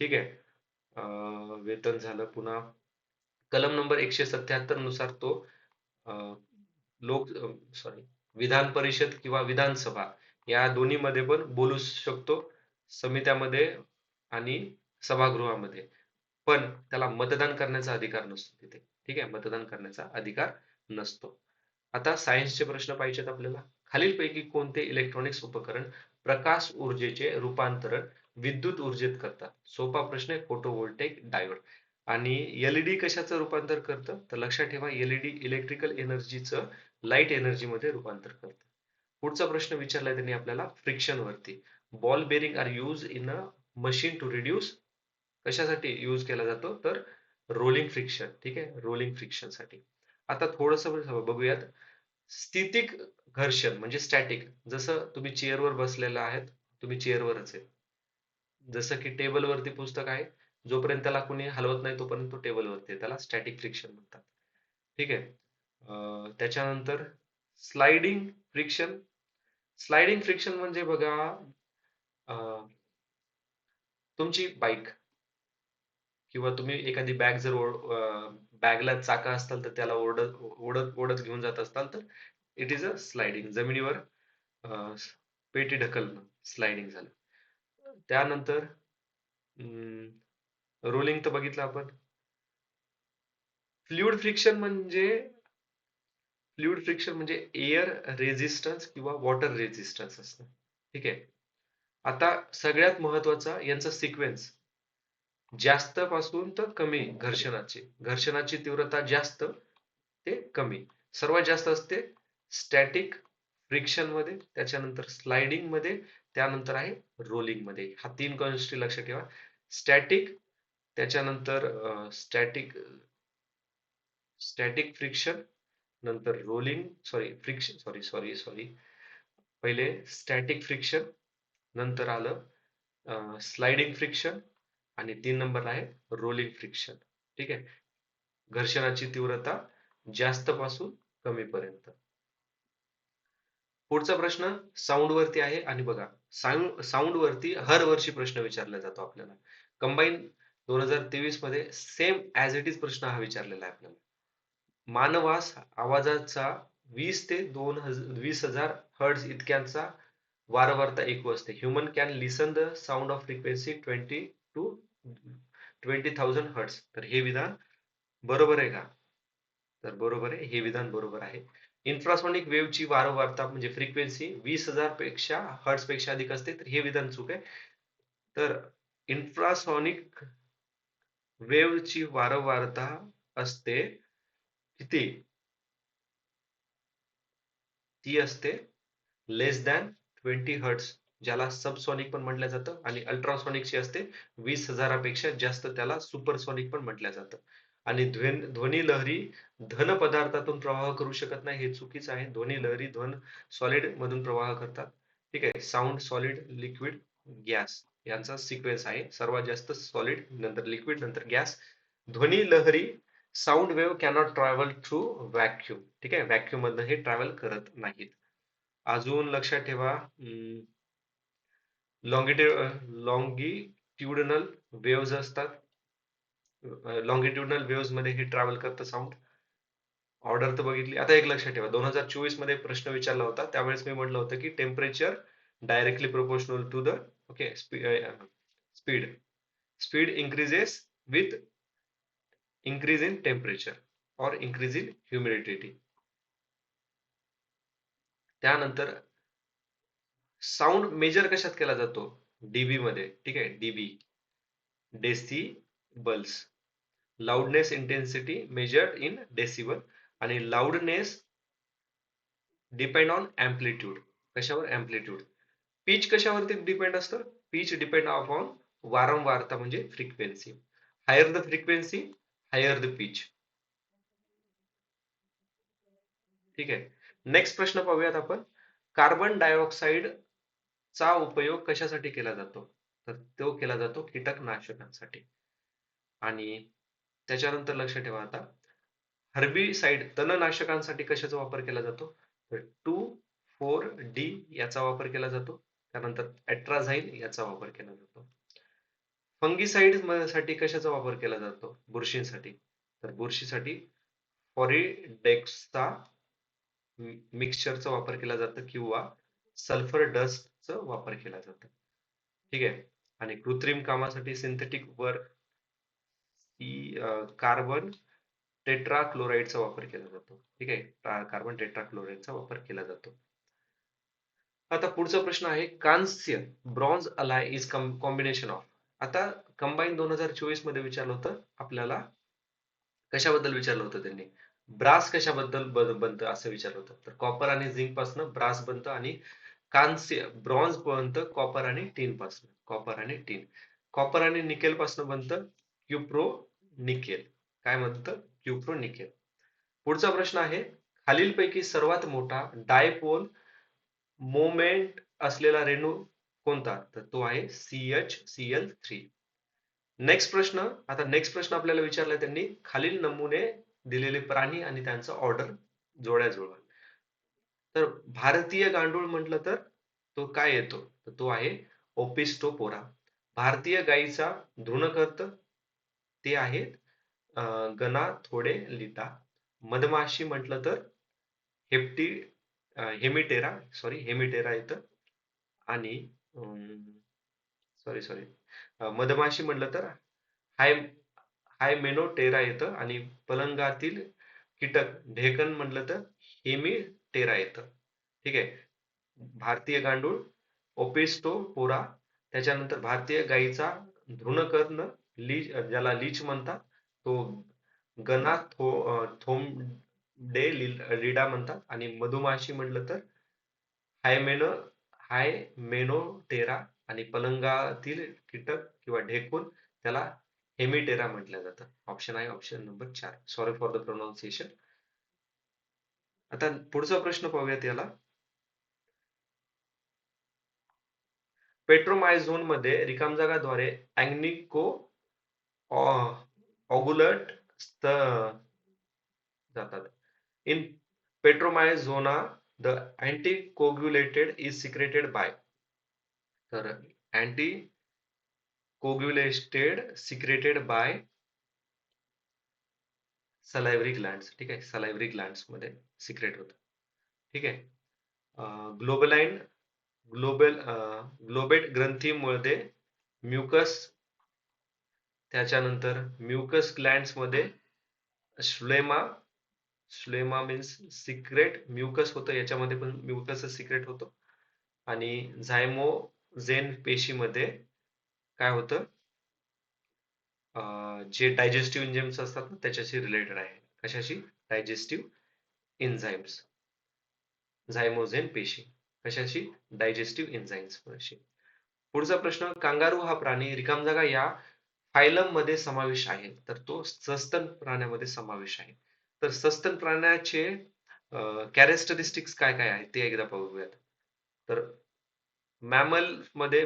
ठीक आहे. वेतन झालं. पुन्हा कलम नंबर 177 नुसार तो अं, लोक सॉरी विधान परिषद किंवा विधानसभा या दोन्ही मध्ये पण बोलू शकतो, समित्यामध्ये आणि सभागृहामध्ये. पण त्याला मतदान करण्याचा अधिकार नसतो तिथे. ठीक आहे, मतदान करण्याचा अधिकार नसतो. आता सायन्सचे प्रश्न पाहिजेत आपल्याला. खालीलपैकी कोणते इलेक्ट्रॉनिक्स उपकरण प्रकाश ऊर्जेचे रूपांतरण विद्युत ऊर्जेत करतात? सोपा प्रश्न आहे. फोटोव्होल्टेक डायोड. आणि एलईडी कशाचं रूपांतर करतं तर लक्षात ठेवा, एलईडी इलेक्ट्रिकल एनर्जीचं लाईट एनर्जी मध्ये रूपांतर करतं. पुढचा प्रश्न विचारलाय त्यांनी आपल्याला फ्रिक्शन वरती. Ball bearing are use in a machine to reduce, कशासाठी यूज केला जातो तर रोलिंग फ्रिक्शन. ठीक आहे, रोलिंग फ्रिक्शन साठी. आता थोडस बघूयात. स्थितिक घर्षण म्हणजे स्टॅटिक. जसं तुम्ही चेअरवर बसलेला आहेत, तुम्ही चेअरवरच आहे. जसं की टेबल वरती पुस्तक आहे, जोपर्यंत त्याला कोणी हलवत नाही तोपर्यंत तो टेबल वरती आहे, त्याला स्टॅटिक फ्रिक्शन म्हणतात. ठीक आहे. त्याच्यानंतर स्लाइडिंग फ्रिक्शन. स्लाइडिंग फ्रिक्शन म्हणजे बघा, अं, तुमची बाईक किंवा तुम्ही एखादी बॅग जर बॅगला चाका असतात तर त्याला ओढत ओढत ओढत घेऊन जात असताल तर इट इज अ स्लाइडिंग. जमिनीवर अं, पेटी ढकलणं स्लाइडिंग झालं. त्यानंतर रोलिंग तर बघितलं आपण. फ्लुइड फ्रिक्शन म्हणजे फ्लुइड फ्रिक्शन म्हणजे एअर रेझिस्टन्स किंवा वॉटर रेझिस्टन्स असतं. ठीक आहे. आता सगळ्यात महत्वाचा यांचा सिक्वेन्स, जास्त पासून तर कमी घर्षणाची. घर्षणाची तीव्रता जास्त ते कमी. सर्वात जास्त असते स्टॅटिक फ्रिक्शन मध्ये, त्याच्यानंतर स्लाइडिंग मध्ये, त्यानंतर आहे रोलिंग मध्ये. हा 3 गोष्टी लक्षात ठेवा. स्टॅटिक, त्याच्यानंतर स्टॅटिक स्टॅटिक फ्रिक्शन, नंतर rolling sorry friction sorry sorry sorry पहिले स्टॅटिक फ्रिक्शन, नंतर आलं स्लाइडिंग फ्रिक्शन, आणि 3 नंबरला आहे रोलिंग फ्रिक्शन. ठीक आहे, घर्षणाची तीव्रता जास्त पासून कमी पर्यंत. पुढचा प्रश्न साऊंड वरती आहे. आणि बघा, साऊंड वरती हर वर्षी प्रश्न विचारला जातो आपल्याला. कंबाईन 2023 मध्ये सेम ऍज इट इज प्रश्न हा विचारलेला आहे आपल्याला. मानवास आवाजाचा 20 ते 20,000 हर्ट्झ इतक्यांचा वारंवारता ऐकू असते. Human can listen the sound of frequency 20 to 20,000 hertz. तर हे विधान बरोबर आहे का? तर बरोबर आहे, हे विधान बरोबर आहे. इन्फ्रासॉनिक वेव्हची वारंवारता म्हणजे फ्रिक्वेन्सी 20,000 पेक्षा हर्ट्झ पेक्षा अधिक असते, तर हे विधान चूक आहे. तर इन्फ्रासॉनिक वेव्हची वारंवारता असते किती? ती असते लेस दॅन 20 हर्ट्झ, ज्याला सबसॉनिक पण म्हटलं जातं. आणि अल्ट्रासॉनिकची असते 20,000पेक्षा जास्त, त्याला सुपरसॉनिक पण म्हटलं जातं. आणि ध्वनी लहरी धन पदार्थातून प्रवाह करू शकत नाही, हे चुकीचं आहे. ध्वनी लहरी सॉलिड मधून प्रवाह करतात. ठीक आहे. साऊंड, सॉलिड, लिक्विड, गॅस यांचा सिक्वेन्स आहे. सर्वात जास्त सॉलिड, नंतर लिक्विड, नंतर गॅस. ध्वनी लहरी sound wave cannot travel through vacuum. ठीक आहे, व्हॅक्यूम मधनं हे ट्रॅव्हल करत नाहीत. अजून लक्षात ठेवा, लॉंगिट्युडनल वेव्हज असतात. लॉंगिट्युडनल वेव्हज मध्ये हे ट्रॅव्हल करतं साऊंड. ऑर्डर तर बघितली. आता एक लक्षात ठेवा, 2024 मध्ये प्रश्न विचारला होता, त्यावेळेस मी म्हटलं होतं की temperature directly proportional to the okay speed. Speed increases with increase in temperature. or increase in humidity. त्यानंतर साऊंड मेजर कशात केला जातो? डीबी मध्ये. ठीक आहे, DB, decibels. Loudness intensity measured in decibel. आणि लाऊडनेस डिपेंड ऑन एम्प्लिट्यूड. कशावर? Amplitude. Pitch कशावरती डिपेंड असतं? पिच डिपेंड अपॉन वारंवारता म्हणजे frequency. Higher the frequency, higher the pitch. ठीक आहे. नेक्स्ट प्रश्न पाहूयात आपण. कार्बन डायऑक्साइड चा उपयोग कशासाठी केला जातो? तर तो केला जातो कीटकनाशकांसाठी. आणि त्याच्यानंतर लक्ष ठेवा आता, हर्बिसाइड तणनाशकांसाठी कशाचा वापर केला जातो? तर 2,4-D याचा वापर केला जातो. त्यानंतर अॅट्राझाइन याचा वापर केला जातो. फंगिसाइड साठी कशाचा वापर केला जातो? बुरशींसाठी. तर बुरशीसाठी फॉरिडेक्सचा मिक्सचरचा वापर केला जातो किंवा सल्फर डस्टचा वापर केला जातो. ठीक आहे. आणि कृत्रिम कामासाठी सिंथेटिक वर कार्बन टेट्राक्लोराइडचा वापर केला जातो. ठीक आहे, कार्बन टेट्राक्लोराइडचा वापर केला जातो. आता पुढचा प्रश्न आहे, कांस्य bronze ally is combination of. आता कंबाईन 2024 मध्ये विचारलं होतं आपल्याला, कशाबद्दल विचारलं होतं त्यांनी? ब्रास कशाबद्दल बनतं असं विचारलं होतं. तर कॉपर आणि झिंक पासून ब्रास बनतं, आणि कांस्य ब्रॉन्झ बनतं कॉपर आणि टीन पासून. कॉपर आणि टीन. कॉपर आणि निकेल पासून बनतं क्युप्रो निकेल. काय म्हणतं? क्युप्रो निकेल. पुढचा प्रश्न आहे, खालीलपैकी सर्वात मोठा डायपोल मोमेंट असलेला रेणू कोणता? तर तो आहे CH-Cl3. नेक्स्ट प्रश्न. आता नेक्स्ट प्रश्न आपल्याला विचारलाय त्यांनी, खालील नमुने दिलेले प्राणी आणि त्यांचा ऑर्डर जोड्या जुळवा. तर भारतीय गांडूळ म्हटलं तर तो काय येतो? तर तो आहे ओपिस्टोपोरा. भारतीय गायीचा धृणकर्त ते आहेत गना थोडे लिटा. मधमाशी म्हटलं तर हेप्टी हेमिटेरा, सॉरी हेमिटेरा येतं. आणि सॉरी सॉरी मधमाशी म्हटलं तर हाय हायमेनोटेरा येतं. आणि पलंगातील कीटक ढेकण म्हटलं तर हेमिटेरा येतं. ठीक आहे. भारतीय गांडूळ ओपिस्टोपोरा. त्याच्यानंतर भारतीय गायीचा धृणकर्ण लीच, ज्याला लीच म्हणतात, तो गना थोम्बडे लिडा म्हणतात. आणि मधुमाशी म्हटलं तर हायमेनो हायमेनोटेरा. आणि पलंगातील कीटक किंवा ढेकूण त्याला हेमिटेरा म्हटलं जातं. ऑप्शन आहे option number 4. Sorry for the pronunciation. आता पुढचा प्रश्न पाहूयात याला. पेट्रोमायझोन मध्ये रिकाम जागाद्वारे अँग्निको ऑगुलट जातात. In Petromyzon the anticoagulated is secreted by. तर anticoagulated secreted by salivary glands. ठीक आहे, सलायव्हरी ग्लँड्स मध्ये सिक्रेट होतं. ठीक आहे. ग्लोबलाइन ग्लोबेट ग्रंथीमध्ये म्युकस. त्याच्यानंतर म्युकस ग्लँड्स मध्ये श्लेमा. श्लेमा मीन्स सिक्रेट म्युकस होतं, याच्यामध्ये पण म्युकस सिक्रेट होतो. आणि झायमोझेन पेशीमध्ये काय होतं? जे डायजेस्टिव्ह एन्झाईम्स असतात ना त्याच्याशी रिलेटेड आहे. कशाशी? Digestive enzymes. झायमोझेन पेशी कशाशी? डायजेस्टिव्ह एन्झाईम्स पेशी. पुढचा प्रश्न, कांगारू हा प्राणी रिकाम जागा या फायलम मध्ये समावेश आहे. तर तो सस्तन प्राण्यामध्ये समावेश आहे. तर सस्तन प्राण्याचे कॅरेक्टरिस्टिक्स काय काय आहेत ते एकदा पाहूयात. तर मॅमल मध्ये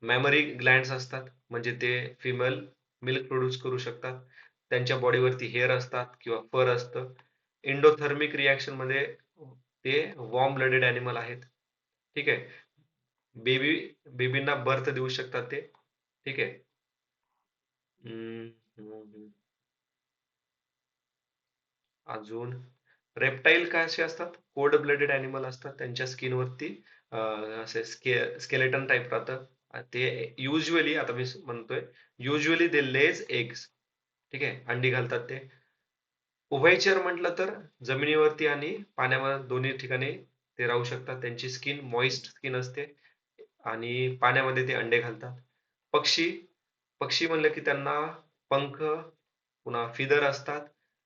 मॅमरी ग्लँड्स असतात, म्हणजे ते फिमेल मिल्क प्रोड्यूस करू शकतात. त्यांच्या बॉडीवरती हेअर असतात किंवा फर असतं. इंडोथर्मिक रिॲक्शन मध्ये ते वॉर्म ब्लडेड ॲनिमल आहेत. ठीक आहे. बेबी बेबींना बर्थ देऊ शकतात ते. ठीक आहे. हम्म, हम्म. अजून रेप्टाईल काय असे असतात? कोल्ड ब्लडेड ॲनिमल असतात. त्यांच्या स्किनवरती असे स्केलेटन टाईप राहतं. ते युजली, आता मी म्हणतोय, युजली दे लेज एग्स. ठीक आहे, अंडी घालतात ते. उभयचर म्हटलं तर जमिनीवरती आणि पाण्यावर दोन्ही ठिकाणी ते राहू शकतात. त्यांची स्किन मॉइस्ट स्किन असते आणि पाण्यामध्ये ते अंडे घालतात. पक्षी पक्षी म्हणलं की त्यांना पंख पुन्हा फिदर असतात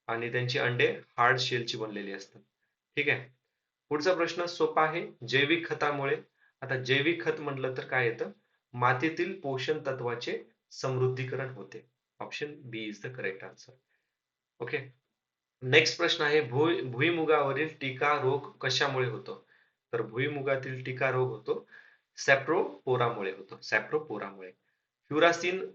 आणि त्यांची अंडे हार्ड शेलची बनलेली असतात. ठीक आहे. पुढचा प्रश्न सोपा आहे. जैविक खतामुळे, आता जैविक खत म्हटलं तर काय येतं? मातीतील पोषण तत्वाचे समृद्धीकरण होते. Option B is the correct answer. Okay. Next प्रश्न आहे, भुईमुगावरील टीका रोग कशामुळे होतो? तर भुईमुगातील टीका रोग होतो सॅप्रोपोरामुळे होतो. सॅप्रोपोरामुळे. फ्युरासिन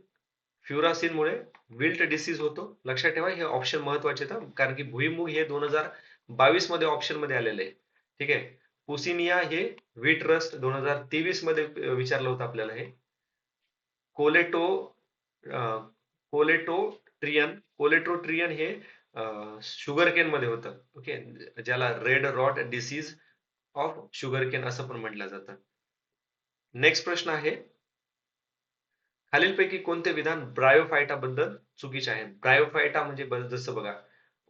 फ्युरासिनमुळे विल्ट डिसीज होतो. लक्षात ठेवा हे ऑप्शन महत्वाचे आहेत, कारण की भुईमुग हे 2022 मध्ये ऑप्शन मध्ये आलेले आहे. ठीक आहे. पुसिनिया हे व्हीट रस्ट 2023 मध्ये विचारलं होतं आपल्याला हे. कोलेटो कोलेटोट्रियन हे शुगर केन मध्ये होतं. ओके. ज्याला red rot disease of sugar cane असं पण म्हटलं जातं. नेक्स्ट प्रश्न आहे, खालीलपैकी कोणते विधान ब्रायोफायटा बद्दल चुकीचे आहे? ब्रायोफायटा म्हणजे जसं बघा,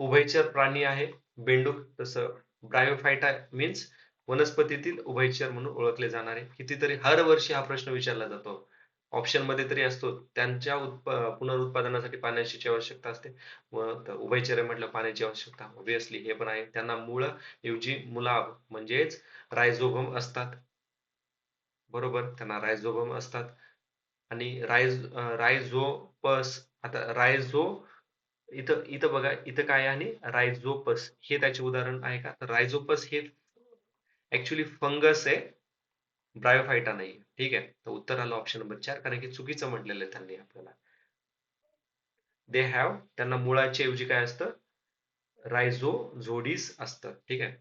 उभयचर प्राणी आहे बेंडूक, तसं ब्रायोफायटा मीन्स वनस्पतीतील उभयचर म्हणून ओळखले जाणारे. कितीतरी हर वर्षी हा प्रश्न विचारला जातो. ऑप्शन मध्ये तरी असतो. त्यांच्या पुनरुत्पादनासाठी पाण्याची आवश्यकता असते. उभयचर म्हटलं पाण्याची आवश्यकता ऑब्विसली हे पण आहे. त्यांना मूळ ऐवजी मुलाब म्हणजेच रायझोबम असतात. बरोबर, त्यांना रायझोबम असतात. आणि रायझोपस, आता रायझो इथं इथं बघा, इथं काय आहे आणि रायझोपस हे त्याचे उदाहरण आहे का? तर रायझोपस हे ऍक्च्युली फंगस आहे, ब्रायोफायटा नाही. ठीक आहे. तर उत्तर आलं ऑप्शन नंबर 4, कारण की चुकीचं म्हटलेलं आहे त्यांनी आपल्याला. दे हॅव, त्यांना मुळाच्या ऐवजी काय असतं? रायझोझोडिस असतं. ठीक आहे.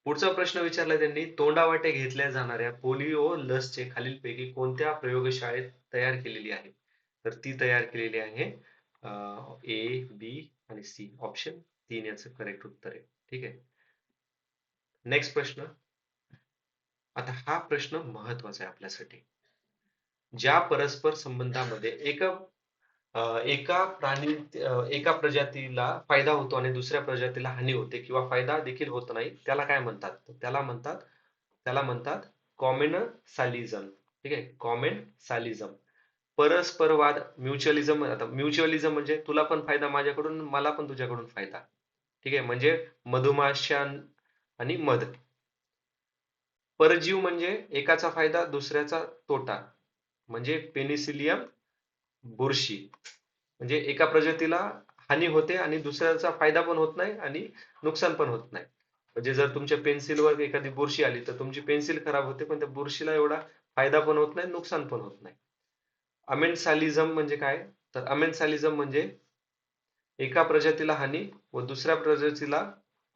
पुढचा प्रश्न विचारला त्यांनी, तोंडावाटे घेतल्या जाणाऱ्या पोलिओ लसचे खालीलपैकी कोणत्या प्रयोगशाळेत तयार केलेली आहे? तर ती तयार केलेली आहे ए, बी आणि सी. ऑप्शन 3 याचं करेक्ट उत्तर आहे. ठीक आहे. नेक्स्ट प्रश्न. आता हा प्रश्न महत्वाचा आहे आपल्यासाठी. ज्या परस्पर संबंधामध्ये एका प्रजातीला फायदा होतो आणि दुसऱ्या प्रजातीला हानी होते किंवा फायदा देखील होत नाही, त्याला काय म्हणतात? त्याला म्हणतात कॉमेनसालिझम. ठीक आहे. कॉमेनसालिझम. परस्परवाद, म्युच्युअलिझम. आता म्युच्युअलिझम म्हणजे तुला पण फायदा माझ्याकडून, मला पण तुझ्याकडून फायदा. ठीक आहे. म्हणजे मधुमाशा आणि मध. परजीव म्हणजे एकाचा फायदा दुसऱ्याचा तोटा, म्हणजे पेनिसिलियम बुरशी. म्हणजे एका प्रजातीला हानी होते आणि दुसऱ्याचा फायदा पण होत नाही आणि नुकसान पण होत नाही. म्हणजे जर तुमच्या पेन्सिलवर एखादी बुरशी आली तर तुमची पेन्सिल खराब होते, पण त्या बुरशीला एवढा फायदा पण होत नाही, नुकसान पण होत नाही. अमेन्सालिझम म्हणजे काय? तर अमेन्सालिझम म्हणजे एका प्रजातीला हानी व दुसऱ्या प्रजातीला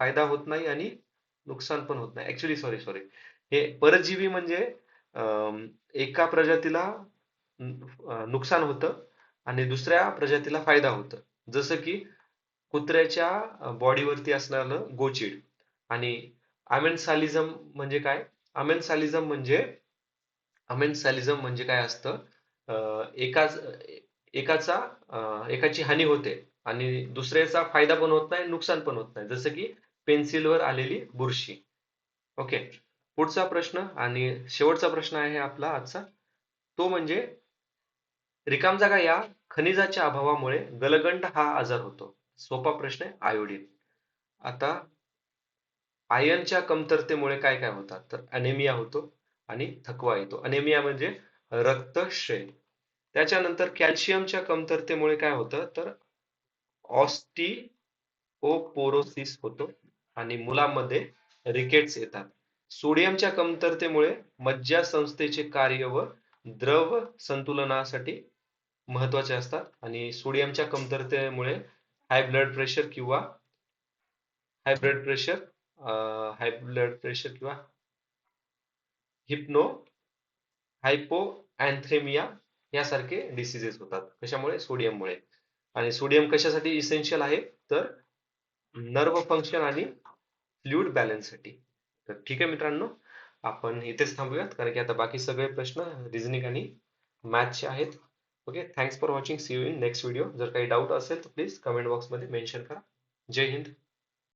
फायदा होत नाही आणि नुकसान पण होत नाही. ऍक्च्युली सॉरी सॉरी, हे परजीवी म्हणजे एका प्रजातीला नुकसान होतं आणि दुसऱ्या प्रजातीला फायदा होतं. जसं की कुत्र्याच्या बॉडीवरती असणारं गोचिड. आणि अमेन्सालिझम म्हणजे काय? अमेन्सालिझम म्हणजे अमेन्सालिझम म्हणजे काय असतं? एकाच एकाचा एकाची हानी होते आणि दुसऱ्याचा फायदा पण होत नाही, नुकसान पण होत नाही, जसं की पेन्सिलवर आलेली बुरशी. ओके. पुढचा प्रश्न आणि शेवटचा प्रश्न आहे आपला आजचा, तो म्हणजे रिकाम जागा या खनिजाच्या अभावामुळे गलगंड हा आजार होतो. सोपा प्रश्न आहे. आयोडीन. आता आयर्नच्या कमतरतेमुळे काय काय होतात? तर अनेमिया होतो आणि थकवा येतो. अनेमिया म्हणजे रक्तक्षय. त्याच्यानंतर कॅल्शियमच्या कमतरतेमुळे काय होतं? तर ऑस्टिओपोरोसिस होतो आणि मुलांमध्ये रिकेट्स येतात. सोडियमच्या कमतरतेमुळे मज्जासंस्थेचे कार्य व द्रव संतुलनासाठी महत्वाचे असतात आणि सोडियमच्या कमतरतेमुळे हाय ब्लड प्रेशर किंवा high blood pressure high blood pressure किंवा हिप्नो हायपोअँथेमिया यासारखे डिसीजेस होतात. कशामुळे? सोडियममुळे. आणि सोडियम कशासाठी इसेन्शियल आहे? तर नर्व फंक्शन आणि फ्लुइड बॅलन्ससाठी. तर ठीक आहे मित्रांनो, आपण इथेच थांबूयात, कारण की आता बाकी सगळे प्रश्न रिझनिंग आणि मॅथ्सचे आहेत. Okay, thanks for watching. See you in next video. जर काही डाऊट असेल तर प्लीज कमेंट बॉक्समध्ये मेन्शन करा. जय हिंद.